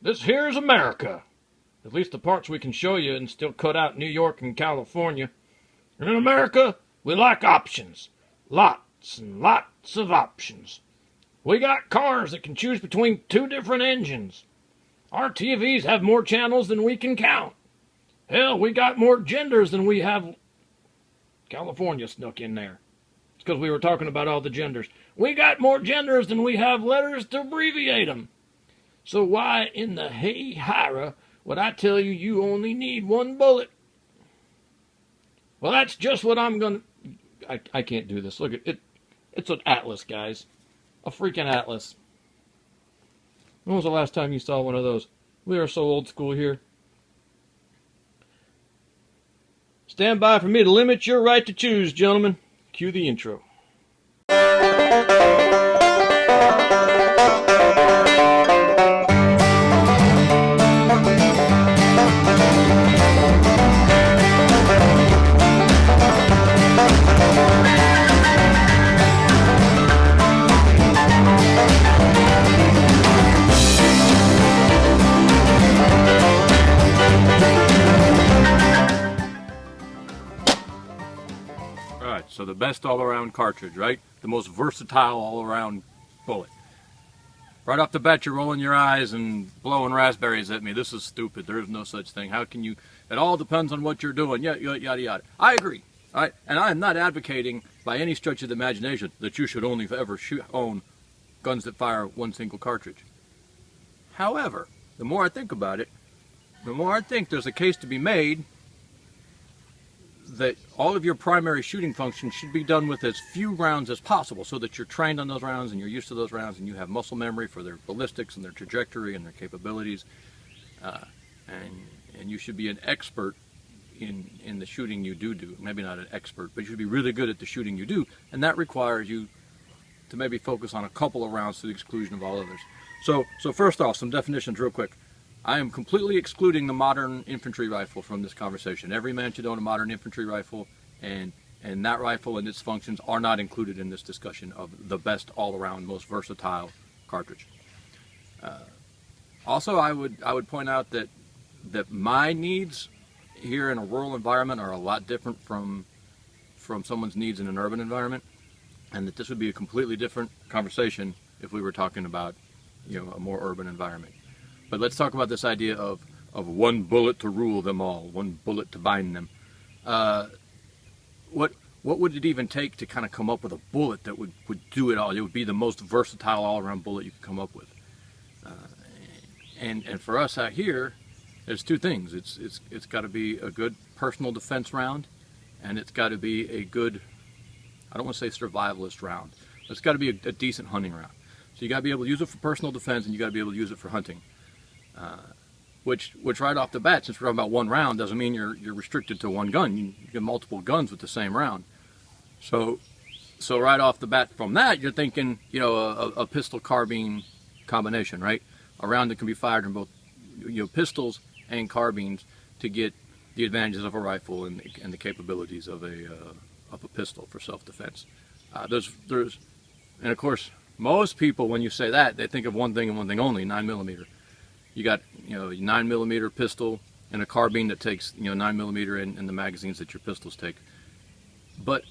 This here's America. At least the parts we can show you and still cut out New York and California. And in America, we like options. Lots and lots of options. We got cars that can choose between 2 different engines. Our TVs have more channels than we can count. Hell, we got more genders than we have. California snuck in there. It's because we were talking about all the genders. We got more genders than we have letters to abbreviate them. So why in the hey-hira would I tell you you only need 1 bullet? Well, that's just what I'm going to... I can't do this. Look at it. It's an atlas, guys. A freaking atlas. When was the last time you saw one of those? We are so old school here. Stand by for me to limit your right to choose, gentlemen. Cue the intro. So the best all-around cartridge, right? The most versatile all-around bullet. Right off the bat, you're rolling your eyes and blowing raspberries at me. This is stupid. There is no such thing. How can you? It all depends on what you're doing. Yada, yada, yada. I agree. All right? And I am not advocating by any stretch of the imagination that you should only ever own guns that fire 1 single cartridge. However, the more I think about it, the more I think there's a case to be made that all of your primary shooting functions should be done with as few rounds as possible so that you're trained on those rounds and you're used to those rounds and you have muscle memory for their ballistics and their trajectory and their capabilities. And you should be an expert in the shooting you do. Maybe not an expert, but you should be really good at the shooting you do. And that requires you to maybe focus on a couple of rounds to the exclusion of all others. So first off, some definitions real quick. I am completely excluding the modern infantry rifle from this conversation. Every man should own a modern infantry rifle, and that rifle and its functions are not included in this discussion of the best all-around, most versatile cartridge. Also, I would point out that my needs here in a rural environment are a lot different from someone's needs in an urban environment, and that this would be a completely different conversation if we were talking about, a more urban environment. But let's talk about this idea of 1 bullet to rule them all, 1 bullet to bind them. What would it even take to kind of come up with a bullet that would do it all? It would be the most versatile all-around bullet you could come up with. And for us out here, there's 2 things. It's got to be a good personal defense round, and it's got to be a good, I don't want to say survivalist round, but it's got to be a decent hunting round. So you got to be able to use it for personal defense, and you got to be able to use it for hunting. Which right off the bat, since we're talking about 1 round, doesn't mean you're restricted to 1 gun. You get multiple guns with the same round. So right off the bat from that, you're thinking, a pistol carbine combination, right? A round that can be fired in both, pistols and carbines to get the advantages of a rifle and the capabilities of a pistol for self-defense. And of course, most people, when you say that, they think of one thing and one thing only: 9mm. You got, a 9mm pistol and a carbine that takes, 9mm in the magazines that your pistols take. But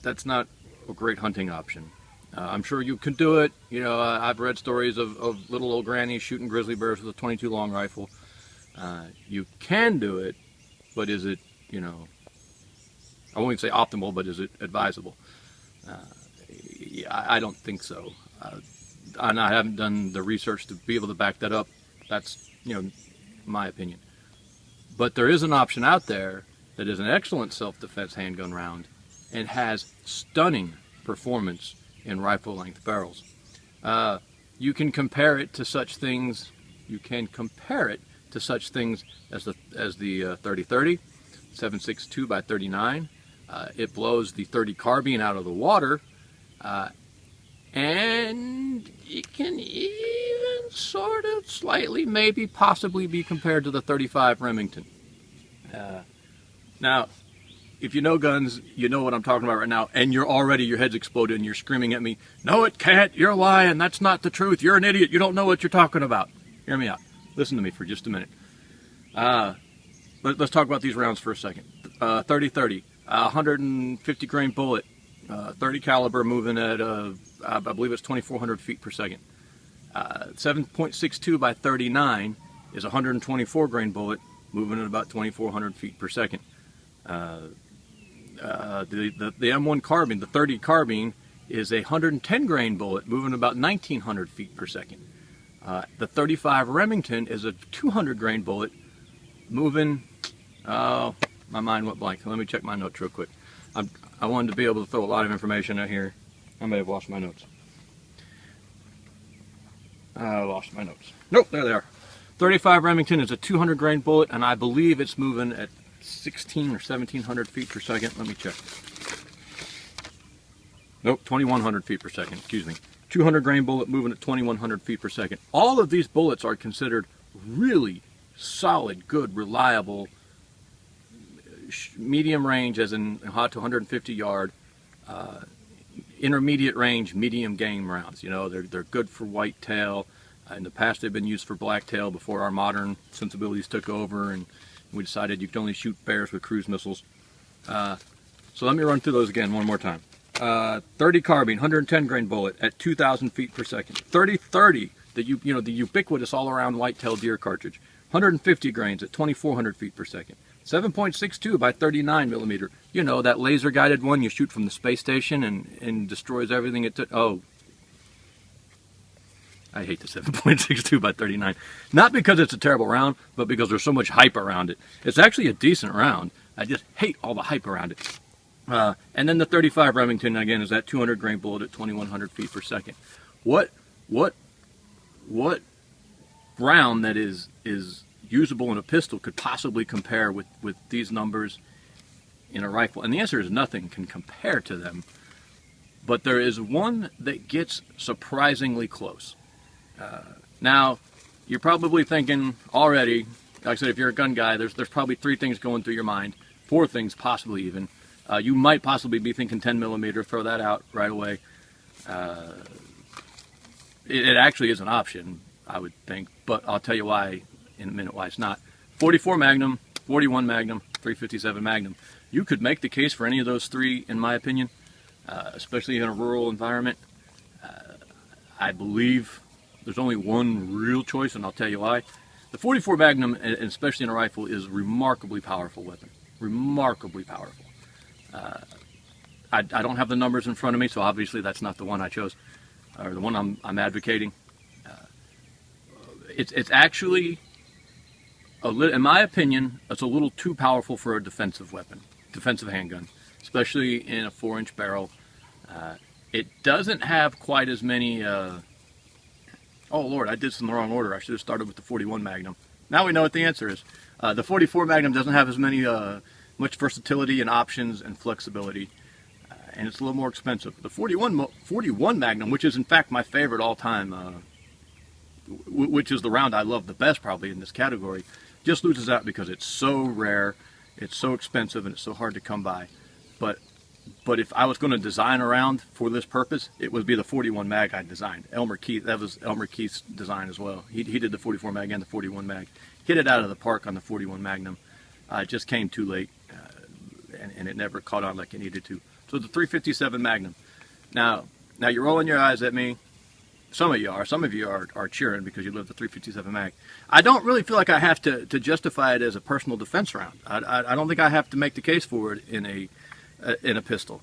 that's not a great hunting option. I'm sure you can do it. I've read stories of little old grannies shooting grizzly bears with a 22 long rifle. You can do it, but is it, I won't say optimal, but is it advisable? I don't think so. And I haven't done the research to be able to back that up. That's, my opinion. But there is an option out there that is an excellent self-defense handgun round and has stunning performance in rifle-length barrels. You can compare it to such things. You can compare it to such things as the 30-30, 7.62 by 39. It blows the 30 carbine out of the water, and it can even sort of slightly, maybe, possibly be compared to the 35 Remington. Now, if you know guns, you know what I'm talking about right now, and your head's exploded and you're screaming at me, "No, it can't, you're lying, that's not the truth, you're an idiot, you don't know what you're talking about." Hear me out. listen to me for just a minute. Let's talk about these rounds for a second. 30-30, 150 grain bullet, 30 caliber, moving at I believe it's 2,400 feet per second. 7.62 by 39 is a 124 grain bullet, moving at about 2,400 feet per second. The M1 carbine, the 30 carbine, is a 110 grain bullet, moving about 1,900 feet per second. The 35 Remington is a 200 grain bullet, moving. My mind went blank. Let me check my notes real quick. I wanted to be able to throw a lot of information out here. I may have lost my notes. I lost my notes. Nope, there they are. 35 Remington is a 200 grain bullet, and I believe it's moving at 1,600 or 1,700 feet per second. Let me check. Nope, 2,100 feet per second, excuse me. 200 grain bullet moving at 2,100 feet per second. All of these bullets are considered really solid, good, reliable, medium range, as in hot to 150 yard, intermediate range, medium game rounds. You know, they're good for whitetail. In the past, they've been used for blacktail before our modern sensibilities took over, and we decided you could only shoot bears with cruise missiles. So let me run through those again one more time. 30 carbine, 110 grain bullet at 2,000 feet per second. 30-30, the ubiquitous all-around whitetail deer cartridge, 150 grains at 2,400 feet per second. 7.62 by 39 millimeter. You know, that laser-guided one you shoot from the space station and destroys everything it took. Oh, I hate the 7.62 by 39. Not because it's a terrible round, but because there's so much hype around it. It's actually a decent round. I just hate all the hype around it. And then the 35 Remington, again, is that 200 grain bullet at 2,100 feet per second. What round that is usable in a pistol could possibly compare with these numbers in a rifle? And the answer is nothing can compare to them. But there is one that gets surprisingly close. Now, you're probably thinking already, like I said, if you're a gun guy, there's probably 3 things going through your mind, 4 things possibly even. You might possibly be thinking 10 millimeter, throw that out right away. It actually is an option, I would think, but I'll tell you why in a minute why it's not. 44 Magnum, 41 Magnum, 357 Magnum. You could make the case for any of those 3, in my opinion, especially in a rural environment. I believe there's only one real choice, and I'll tell you why. The 44 Magnum, and especially in a rifle, is a remarkably powerful weapon. Remarkably powerful. I don't have the numbers in front of me, so obviously that's not the one I chose, or the one I'm advocating. It's actually, in my opinion, it's a little too powerful for a defensive weapon, defensive handgun, especially in a 4-inch barrel. It doesn't have quite as many. Oh Lord, I did this in the wrong order. I should have started with the 41 Magnum. Now we know what the answer is. The 44 Magnum doesn't have as much versatility and options and flexibility, and it's a little more expensive. The 41 Magnum, which is in fact my favorite all time, which is the round I love the best probably in this category, just loses out because it's so rare, it's so expensive, and it's so hard to come by. But if I was going to design a round for this purpose, it would be the 41 Mag I designed. Elmer Keith, that was Elmer Keith's design as well. He did the 44 Mag and the 41 Mag. Hit it out of the park on the 41 Magnum. It just came too late, and it never caught on like it needed to. So the 357 Magnum. Now you're rolling your eyes at me. Some of you are. Some of you are cheering because you love the 357 Mag. I don't really feel like I have to justify it as a personal defense round. I don't think I have to make the case for it in a pistol.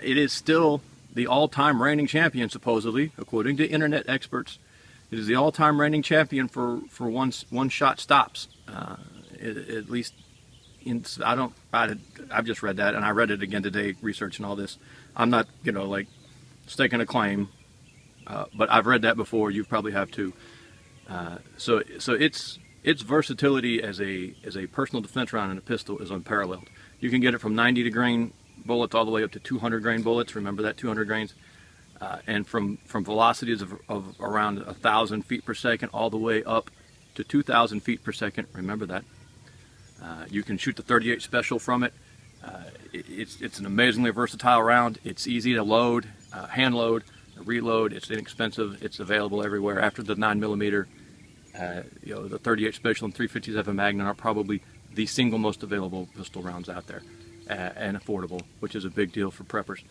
It is still the all-time reigning champion, supposedly, according to internet experts. It is the all-time reigning champion for one-shot stops. At least, I've just read that, and I read it again today, researching all this. I'm not, like staking a claim, but I've read that before. You probably have too. So its versatility as a personal defense round in a pistol is unparalleled. You can get it from 90 grain bullets all the way up to 200 grain bullets. Remember that, 200 grains. And from velocities of around 1,000 feet per second all the way up to 2,000 feet per second. Remember that. You can shoot the 38 Special from it. It's an amazingly versatile round. It's easy to load, hand load, reload. It's inexpensive. It's available everywhere. After the 9mm, The 38 Special and 357 Magnum are probably the single most available pistol rounds out there, and affordable, which is a big deal for preppers.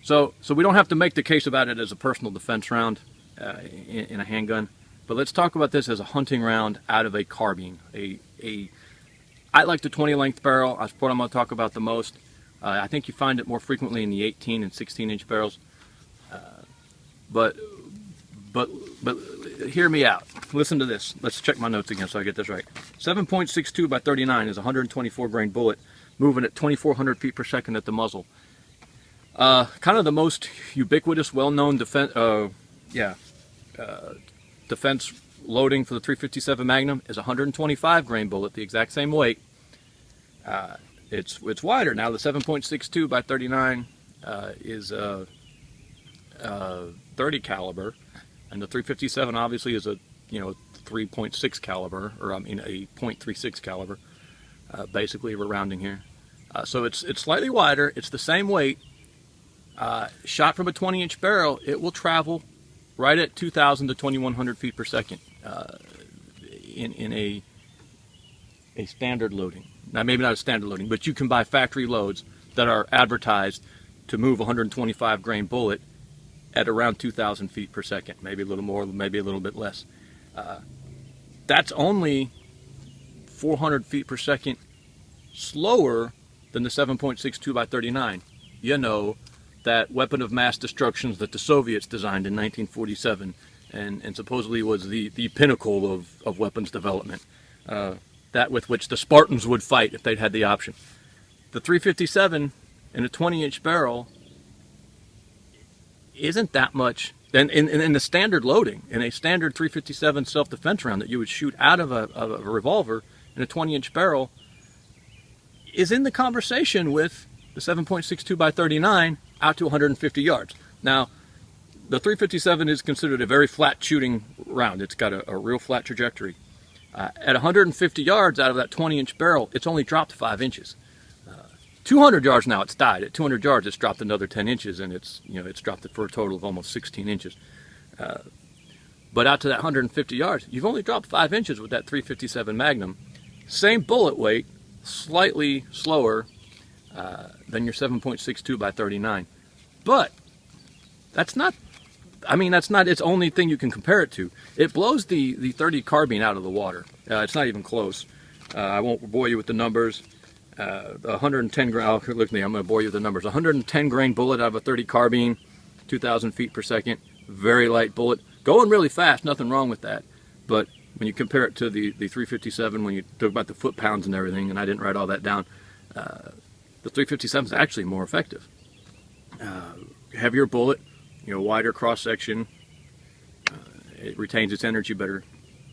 So we don't have to make the case about it as a personal defense round in a handgun, but let's talk about this as a hunting round out of a carbine. I like the 20 length barrel. That's what I'm going to talk about the most. I think you find it more frequently in the 18 and 16 inch barrels. But hear me out. Listen to this. Let's check my notes again so I get this right. 7.62 by 39 is a 124 grain bullet, moving at 2,400 feet per second at the muzzle. Kind of the most ubiquitous, well-known defense loading for the 357 Magnum is a 125 grain bullet, the exact same weight. It's wider now. The 7.62 by 39 is 30 caliber, and the 357 obviously is a 3.6 caliber, or I mean a .36 caliber. Basically, we're rounding here. So it's slightly wider. It's the same weight. Shot from a 20-inch barrel, it will travel right at 2,000 to 2,100 feet per second in a standard loading. Now, maybe not a standard loading, but you can buy factory loads that are advertised to move a 125 grain bullet at around 2,000 feet per second, maybe a little more, maybe a little bit less. That's only 400 feet per second slower than the 7.62 by 39. That weapon of mass destruction that the Soviets designed in 1947 and supposedly was the pinnacle of weapons development. That with which the Spartans would fight if they'd had the option. The 357 in a 20-inch barrel isn't that much. And in the standard loading, in a standard 357 self-defense round that you would shoot out of a revolver in a 20-inch barrel, is in the conversation with the 7.62 by 39 out to 150 yards. Now, the 357 is considered a very flat shooting round. It's got a real flat trajectory. At 150 yards out of that 20-inch barrel, it's only dropped 5 inches. 200 yards now, it's died. At 200 yards, it's dropped another 10 inches, and it's dropped it for a total of almost 16 inches. But out to that 150 yards, you've only dropped 5 inches with that 357 Magnum. Same bullet weight, slightly slower than your 7.62 by 39. But that's not its only thing you can compare it to. It blows the 30 carbine out of the water. It's not even close. I won't bore you with the numbers. 110 grain, look at me, I'm going to bore you with the numbers. 110 grain bullet out of a 30 carbine, 2,000 feet per second, very light bullet. Going really fast, nothing wrong with that. But when you compare it to the 357, when you talk about the foot-pounds and everything, and I didn't write all that down, the 357 is actually more effective. Heavier bullet, wider cross-section. It retains its energy better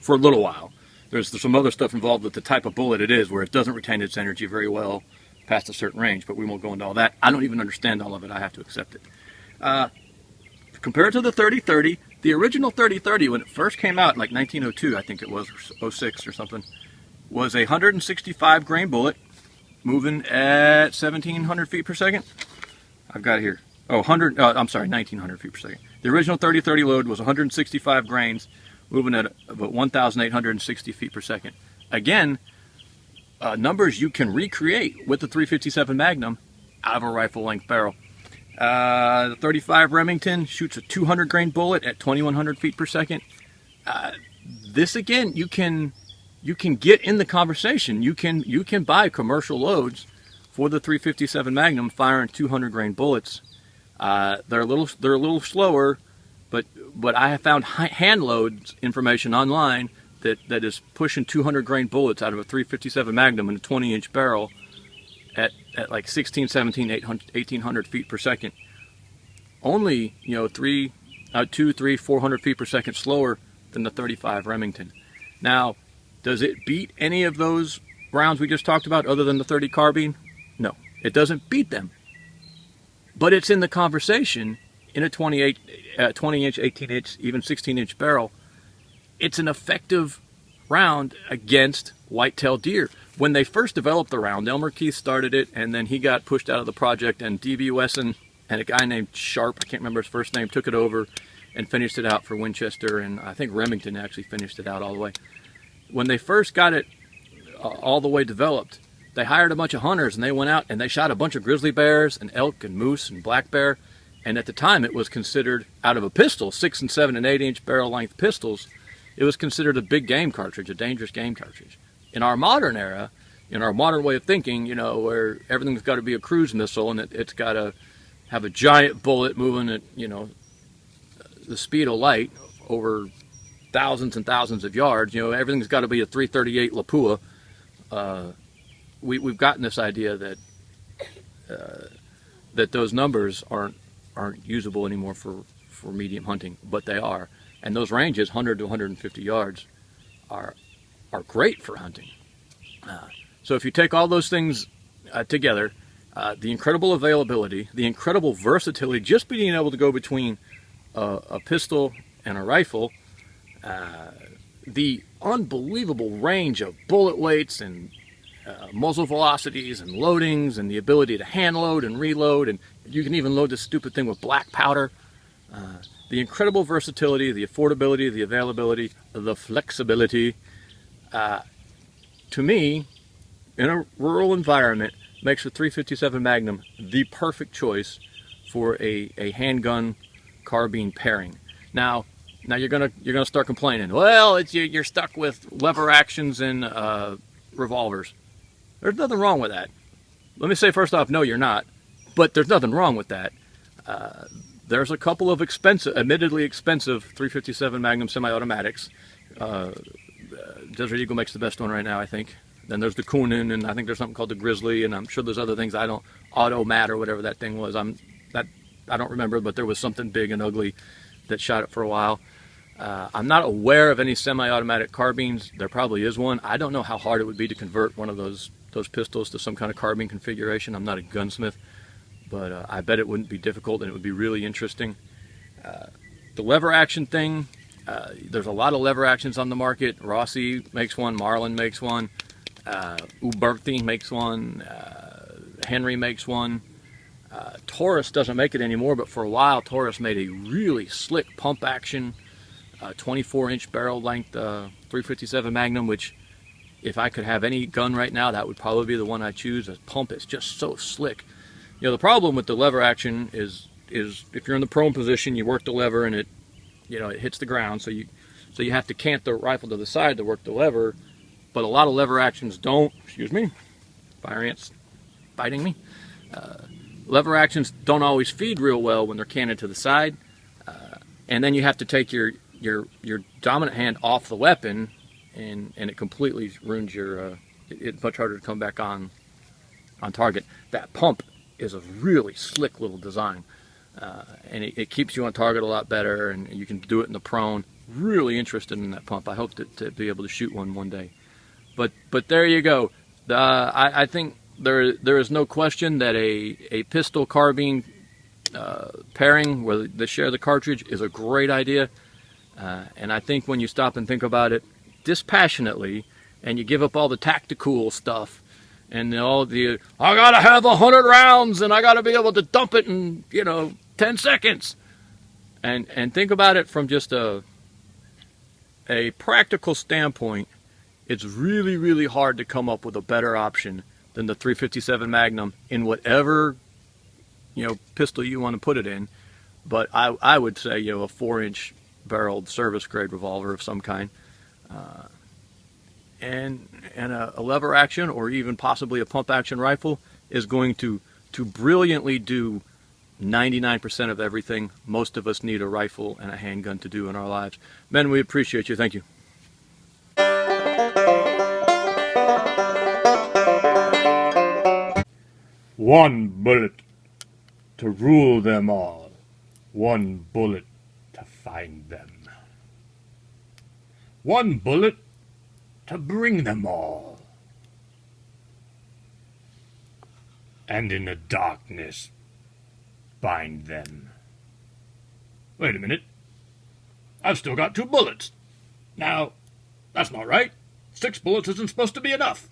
for a little while. There's some other stuff involved with the type of bullet it is, where it doesn't retain its energy very well past a certain range, but we won't go into all that. I don't even understand all of it. I have to accept it. Compared to the 30-30, the original 30-30, when it first came out in like 1902, I think it was, or 06 or something, was a 165 grain bullet, moving at 1,700 feet per second. I've got it here. 1,900 feet per second. The original 30-30 load was 165 grains, moving at about 1,860 feet per second. Again, numbers you can recreate with the 357 Magnum out of a rifle-length barrel. The 35 Remington shoots a 200 grain bullet at 2,100 feet per second. This again, you can get in the conversation. You can buy commercial loads for the 357 Magnum firing 200 grain bullets. They're a little slower, but I have found hand loads information online that is pushing 200 grain bullets out of a 357 Magnum in a 20-inch barrel at like 16, 17, 1,800 feet per second. Only 200, 300, 400 feet per second slower than the 35 Remington. Now, does it beat any of those rounds we just talked about other than the 30 carbine? No, it doesn't beat them. But it's in the conversation in a 20-inch, 18-inch, even 16-inch barrel. It's an effective round against white-tailed deer. When they first developed the round, Elmer Keith started it, and then he got pushed out of the project, and D.B. Wesson and a guy named Sharp, I can't remember his first name, took it over, and finished it out for Winchester, and I think Remington actually finished it out all the way. When they first got it all the way developed, they hired a bunch of hunters, and they went out and they shot a bunch of grizzly bears and elk and moose and black bear. And at the time, it was considered, out of a pistol, 6 and 7 and 8-inch barrel length pistols, it was considered a big game cartridge, a dangerous game cartridge. In our modern era, in our modern way of thinking, you know, where everything's got to be a cruise missile and it's got to have a giant bullet moving at, you know, the speed of light over thousands and thousands of yards, you know, everything's got to be a 338 Lapua. We've gotten this idea that that those numbers aren't usable anymore for medium hunting, but they are. And those ranges, 100 to 150 yards, are great for hunting. So if you take all those things together, the incredible availability, the incredible versatility, just being able to go between a pistol and a rifle, the unbelievable range of bullet weights and muzzle velocities and loadings, and the ability to hand load and reload, and you can even load this stupid thing with black powder. The incredible versatility, the affordability, the availability, the flexibility, to me, in a rural environment, makes the 357 Magnum the perfect choice for a handgun carbine pairing. Now you're gonna start complaining. Well, you're stuck with lever actions and revolvers. There's nothing wrong with that. Let me say first off, no, you're not. But there's nothing wrong with that. There's a couple of admittedly expensive 357 Magnum semi-automatics. Desert Eagle makes the best one right now, I think. Then there's the Kunin, and I think there's something called the Grizzly, and I'm sure there's other things. Automat or whatever that thing was. I don't remember, but there was something big and ugly that shot it for a while. I'm not aware of any semi-automatic carbines. There probably is one. I don't know how hard it would be to convert one of those pistols to some kind of carbine configuration. I'm not a gunsmith, but I bet it wouldn't be difficult, and it would be really interesting. The lever action thing, there's a lot of lever actions on the market. Rossi makes one, Marlin makes one, Uberti makes one, Henry makes one. Taurus doesn't make it anymore, but for a while Taurus made a really slick pump action 24-inch barrel length 357 Magnum, which if I could have any gun right now, that would probably be the one I choose. The pump is just so slick. You know, the problem with the lever action is if you're in the prone position, you work the lever and it hits the ground, so you have to cant the rifle to the side to work the lever. But a lot of lever actions don't. Excuse me, fire ants biting me. Lever actions don't always feed real well when they're canted to the side, and then you have to take your dominant hand off the weapon, and it completely ruins your. It's much harder to come back on target. That pump is a really slick little design, and it keeps you on target a lot better, and you can do it in the prone. Really interested in that pump. I hope to be able to shoot one day. But there you go. I think there is no question that a pistol carbine pairing where they share the cartridge is a great idea. And I think when you stop and think about it dispassionately, and you give up all the tactical stuff and all the I gotta have 100 rounds and I gotta be able to dump it in 10 seconds, and think about it from just a practical standpoint, it's really, really hard to come up with a better option than the 357 Magnum in whatever pistol you want to put it in. But I would say a 4-inch barreled service grade revolver of some kind, and a lever action or even possibly a pump action rifle is going to brilliantly do 99% of everything most of us need a rifle and a handgun to do in our lives. Men, we appreciate you. Thank you. One bullet to rule them all. One bullet to find them. One bullet to bring them all. And in the darkness, bind them. Wait a minute. I've still got 2 bullets. Now, that's not right. 6 bullets isn't supposed to be enough.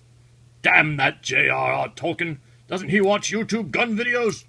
Damn that J.R.R. Tolkien. Doesn't he watch YouTube gun videos?